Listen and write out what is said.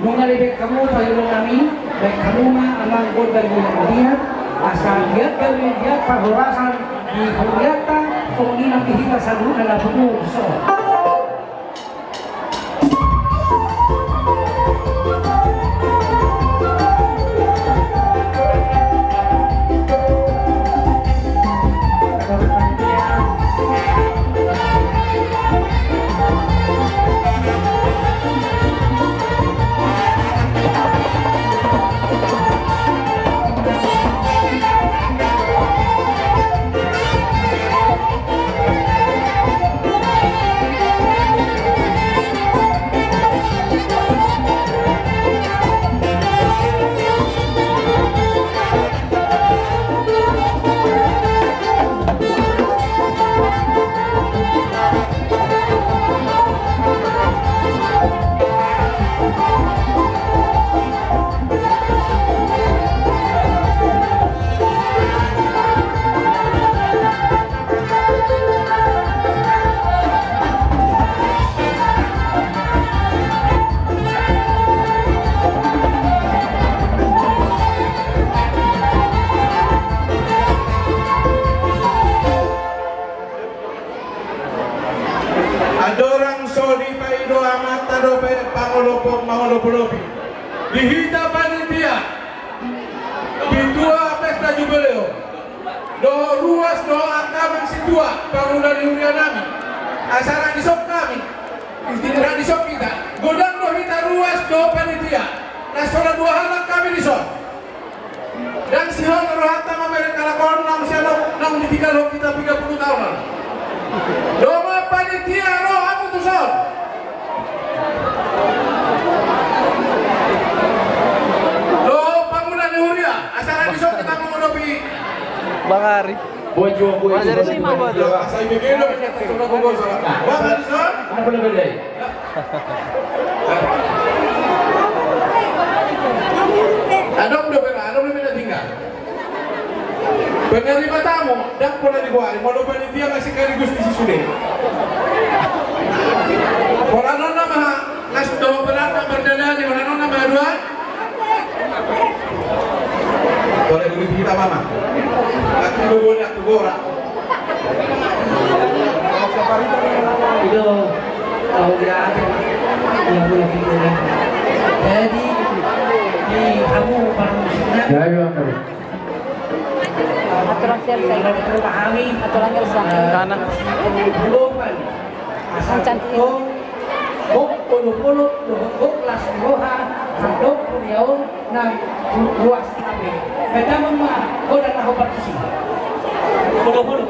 Nungalibig kamu tayo kami, baik kamu mah amang god dari dia, asal dia dari dia perhorasan di Huriata, kemudian nanti kita sadu dalam penuh so. Dihita panitia di dua pesta jubileo do ruas do kami situa bangunan Urian kami asara di sok kami tidak di sok kita godang do hita ruas do panitia nasional dua halak kami di sok dan si hal rohata mereka lakon nam siapa nam di 3 kita 30 tahun do panitia roh aku tuh sok Bang Ari. Bojo. Dari sini mah bojo. Saya bikin lo sudah bogo salah. Bang Ari sah? Apa lebih dari? Ada udah tinggal. Penerima tamu dan pula dikuari. Mau panitia kasih sekaligus di sudah. Pola nona mah nas do berapa berdana di mana nona mah dua. Boleh dulu kita mama. Aku dulu nak gora. Itu tahu dia yang boleh kita. Jadi di kamu manusia. Ya, ya, ya. Aturan selesai. Kami aturan selesai. Kana. Belum kan. Asal cantik. Puluh kelas roha hadok punyau nang luas kami. Beda mama, kau dah tahu partisi. Puluh.